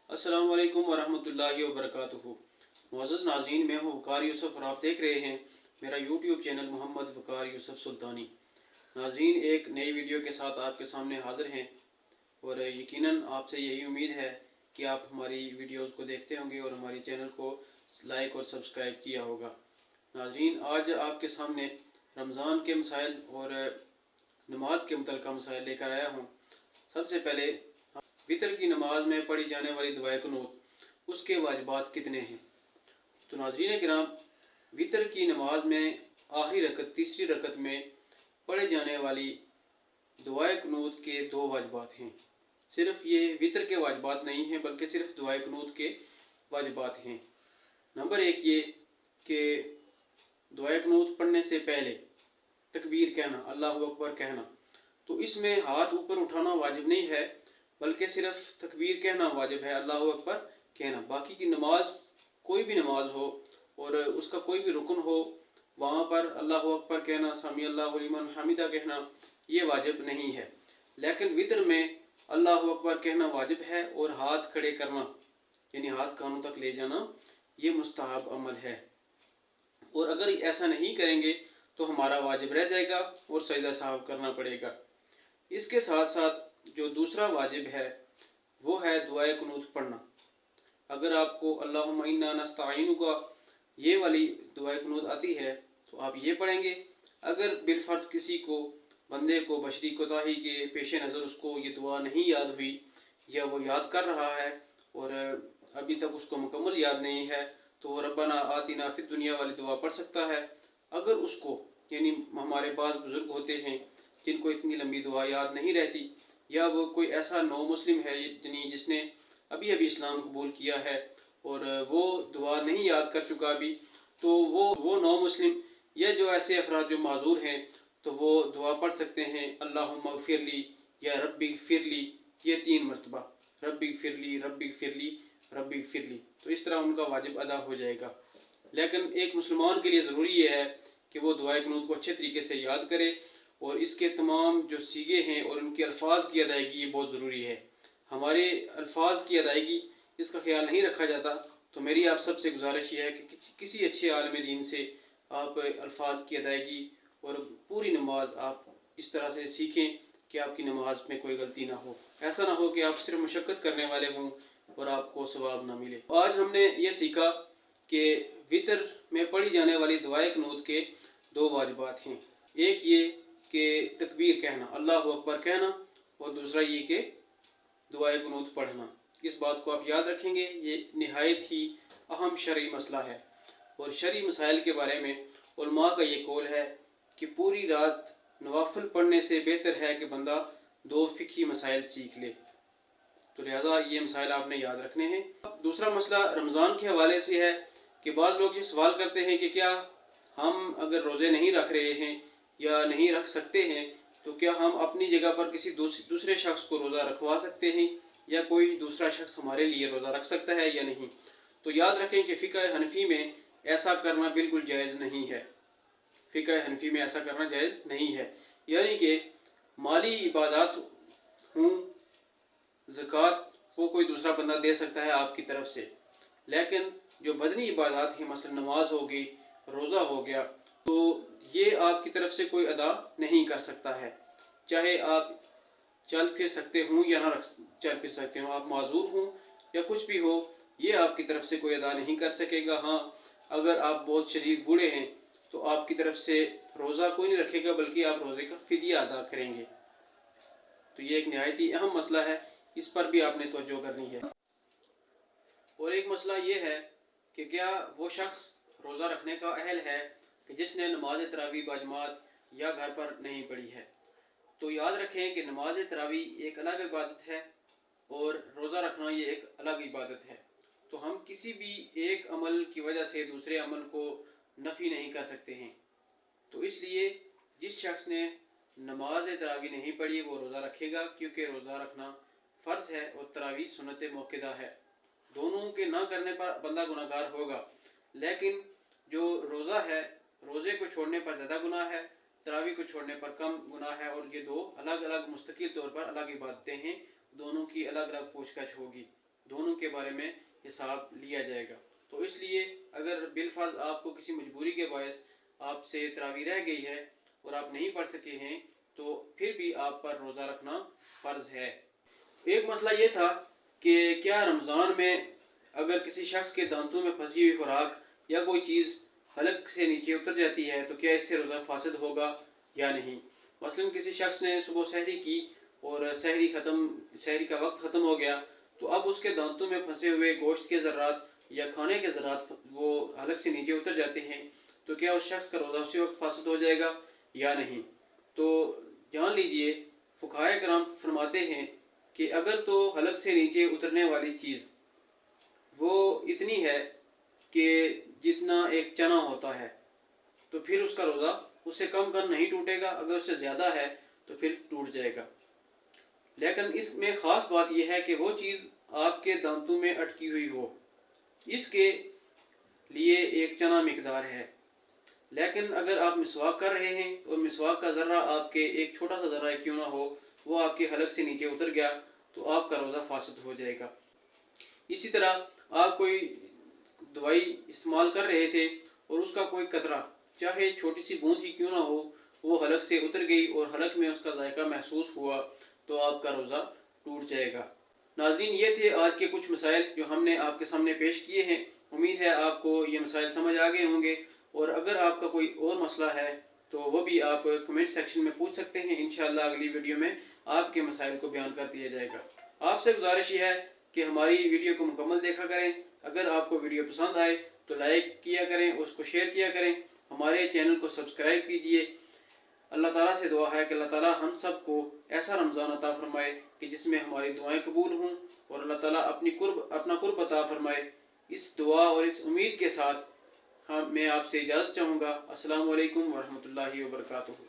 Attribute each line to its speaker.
Speaker 1: अस्सलाम वालेकुम वरहमतुल्लाहि वबरकातुहू। मुअज़्ज़ज़ नाज़रीन, मैं हूँ वक़ार यूसुफ़ और आप देख रहे हैं मेरा यूट्यूब चैनल मोहम्मद वक़ार यूसुफ़ सुल्तानी। नाज़रीन, एक नई वीडियो के साथ आपके सामने हाज़िर हैं और यकीनन आपसे यही उम्मीद है कि आप हमारी वीडियोज़ को देखते होंगे और हमारी चैनल को लाइक और सब्सक्राइब किया होगा। नाज़रीन, आज आपके सामने रमज़ान के मसाइल और नमाज के मुतल्लिक़ मसाइल लेकर आया हूँ। सबसे पहले वितर की नमाज में पढ़ी जाने वाली दुआए कुनूत, उसके वाजिबात कितने हैं। तो नाज़रीन किराम, वितर की नमाज में आखिरी रकत तीसरी रकत में पढ़े जाने वाली दुआए कुनूत के दो वाजिबात हैं। सिर्फ ये वितर के वाजिबात नहीं हैं बल्कि सिर्फ दुआए कुनूत के वाजिबात हैं। नंबर एक ये कि दुआए कुनूत पढ़ने से पहले तकबीर कहना, अल्लाहु अकबर कहना। तो इसमें हाथ ऊपर उठाना वाजिब नहीं है बल्कि सिर्फ तकबीर कहना वाजिब है, अल्लाहु अकबर कहना। बाकी की नमाज, कोई भी नमाज हो और उसका कोई भी रुकन हो, वहाँ पर अल्लाहु अकबर कहना, समी अल्लाहु लिमन हमिदा कहना, ये वाजिब नहीं है। लेकिन वितर में अल्लाहु अकबर कहना वाजिब है और हाथ खड़े करना यानी हाथ कानों तक ले जाना, ये मुस्तहब अमल है। और अगर ऐसा नहीं करेंगे तो हमारा वाजिब रह जाएगा और सजदा साहब करना पड़ेगा। इसके साथ साथ जो दूसरा वाजिब है वो है दुआए कुनूत पढ़ना। अगर आपको अल्लाहुम्मा इन्ना नस्तईनुका ये वाली दुआए कुनूत आती है तो आप ये पढ़ेंगे। अगर बिलफर्ज किसी को, बंदे को बशरी कोताही के पेश नज़र उसको ये दुआ नहीं याद हुई या वो याद कर रहा है और अभी तक उसको मुकम्मल याद नहीं है, तो वो रब्बना आतिना फिद दुनिया वाली दुआ पढ़ सकता है। अगर उसको, यानी हमारे पास बुज़ुर्ग होते हैं जिनको इतनी लंबी दुआ याद नहीं रहती, या वो कोई ऐसा नौ मुस्लिम है जिसने अभी अभी इस्लाम कबूल किया है और वो दुआ नहीं याद कर चुका अभी, तो वो नौ मुस्लिम या जो ऐसे अफराद जो माजूर हैं तो वो दुआ पढ़ सकते हैं, अल्लाहुम्मा ग़फ़िरली या रब्बी ग़फ़िरली, ये 3 मरतबा, रब्बी ग़फ़िरली रब्बी ग़फ़िरली रब्बी ग़फ़िरली। तो इस तरह उनका वाजिब अदा हो जाएगा। लेकिन एक मुसलमान के लिए ज़रूरी ये है कि वो दुआए कुनूत को अच्छे तरीके से याद करे और इसके तमाम जो सीगे हैं और उनके अल्फाज की अदायगी ये बहुत ज़रूरी है। हमारे अल्फाज की अदायगी इसका ख्याल नहीं रखा जाता, तो मेरी आप सबसे गुजारिश ये है कि किसी अच्छे आलिम दीन से आप अल्फाज की अदायगी और पूरी नमाज आप इस तरह से सीखें कि आपकी नमाज में कोई गलती ना हो। ऐसा ना हो कि आप सिर्फ मशक्क़त करने वाले हों और आपको सवाब ना मिले। आज हमने ये सीखा कि वितर में पढ़ी जाने वाली दुआए कुनूत के दो वाजिबात हैं। एक ये कि तकबीर कहना, अल्लाहु अकबर कहना, और दूसरा ये कि दुआए कुनूत पढ़ना। इस बात को आप याद रखेंगे, ये निहायत ही अहम शरई मसला है। और शरई मसाइल के बारे में उलमा का ये कौल है कि पूरी रात नवाफिल पढ़ने से बेहतर है कि बंदा 2 फ़िक़ही मसाइल सीख ले। तो लिहाजा ये मसाइल आपने याद रखने हैं। दूसरा मसला रमज़ान के हवाले से है कि बाज़ लोग ये सवाल करते हैं कि क्या हम अगर रोज़े नहीं रख रहे हैं या नहीं रख सकते हैं तो क्या हम अपनी जगह पर किसी दूसरे शख्स को रोज़ा रखवा सकते हैं या कोई दूसरा शख्स हमारे लिए रोज़ा रख सकता है या नहीं। तो याद रखें कि फ़िक़्ह हनफ़ी में ऐसा करना बिल्कुल जायज़ नहीं है। फ़िक़्ह हनफ़ी में ऐसा करना जायज़ नहीं है, यानी कि माली इबादत हूँ, ज़कात को कोई दूसरा बंदा दे सकता है आपकी तरफ से, लेकिन जो बदनी इबादत है, मसलन नमाज हो गई, रोज़ा हो गया, तो ये आपकी तरफ से कोई अदा नहीं कर सकता है। चाहे आप चल फिर सकते हों या ना चल फिर सकते हों, आप माजूर हों या कुछ भी हो, ये आपकी तरफ से कोई अदा नहीं कर सकेगा। हाँ, अगर आप बहुत शदीद बूढ़े हैं तो आपकी तरफ से रोज़ा कोई नहीं रखेगा बल्कि आप रोज़े का फ़िदिया अदा करेंगे। तो ये एक नहायत ही अहम मसला है, इस पर भी आपने तवज्जो करनी है। और एक मसला ये है कि क्या वो शख्स रोज़ा रखने का अहल है कि जिसने नमाज तरावी बाजमात या घर पर नहीं पढ़ी है। तो याद रखें कि नमाज तरावी एक अलग इबादत है और रोज़ा रखना ये एक अलग इबादत है। तो हम किसी भी एक अमल की वजह से दूसरे अमल को नफ़ी नहीं कर सकते हैं। तो इसलिए जिस शख्स ने नमाज तरावी नहीं पढ़ी वो रोज़ा रखेगा, क्योंकि रोज़ा रखना फ़र्ज़ है और तरावी सुन्नत मौक़िदा है। दोनों के ना करने पर बंदा गुनाहगार होगा, लेकिन जो रोज़ा है, रोज़े को छोड़ने पर ज़्यादा गुनाह है, तरावी को छोड़ने पर कम गुनाह है। और ये दो अलग अलग मुस्तकिल तौर पर अलग इबादतें हैं, दोनों की अलग अलग पूछताछ होगी, दोनों दोनों के बारे में हिसाब लिया जाएगा। तो इसलिए अगर बिलफर्ज आपको किसी मजबूरी के बायस आपसे तरावी रह गई है और आप नहीं पढ़ सके हैं तो फिर भी आप पर रोज़ा रखना फ़र्ज है। एक मसला ये था कि क्या रमज़ान में अगर किसी शख्स के दांतों में फंसी हुई खुराक या कोई चीज़ हलक से नीचे उतर जाती है तो क्या इससे रोज़ा फासिद होगा या नहीं। मसलन किसी शख्स ने सुबह सहरी की और सहरी का वक्त ख़त्म हो गया तो अब उसके दांतों में फंसे हुए गोश्त के ज़र्रात या खाने के ज़र्रात वो हलक से नीचे उतर जाते हैं तो क्या उस शख्स का रोज़ा उसी वक्त फासिद हो जाएगा या नहीं। तो जान लीजिए, फुक़हाए किराम फरमाते हैं कि अगर तो हलक से नीचे उतरने वाली चीज़ वो इतनी है कि जितना एक चना होता है तो फिर उसका रोज़ा उससे कम कर नहीं टूटेगा, अगर उससे ज़्यादा है तो फिर टूट जाएगा। लेकिन इसमें ख़ास बात यह है कि वो चीज़ आपके दांतों में अटकी हुई हो, इसके लिए एक चना मिकदार है। लेकिन अगर आप मिसवाक कर रहे हैं और मिसवाक का ज़र्रा आपके एक छोटा सा ज़र्रा क्यों ना हो वो आपके हलक से नीचे उतर गया तो आपका रोज़ा फासिद हो जाएगा। इसी तरह आप कोई दवाई इस्तेमाल कर रहे थे और उसका कोई कतरा चाहे छोटी सी बूंद ही क्यों ना हो वो हलक से उतर गई और हलक में उसका जायका महसूस हुआ तो आपका रोज़ा टूट जाएगा। नाज़रीन, ये थे आज के कुछ मसाइल जो हमने आपके सामने पेश किए हैं। उम्मीद है आपको ये मसाइल समझ आ गए होंगे और अगर आपका कोई और मसला है तो वो भी आप कमेंट सेक्शन में पूछ सकते हैं। इंशाअल्लाह अगली वीडियो में आपके मसाइल को बयान कर दिया जाएगा। आपसे गुजारिश ये है कि हमारी वीडियो को मुकम्मल देखा करें। अगर आपको वीडियो पसंद आए तो लाइक किया करें, उसको शेयर किया करें, हमारे चैनल को सब्सक्राइब कीजिए। अल्लाह ताला से दुआ है कि अल्लाह ताला हम सबको ऐसा रमज़ान अता फरमाए कि जिसमें हमारी दुआएं कबूल हों और अल्लाह ताला अपना कुर्ब अता फरमाए। इस दुआ और इस उम्मीद के साथ मैं आपसे इजाज़त चाहूँगा। अस्सलामु अलैकुम वरहमतुल्लाहि वबरकातुहू।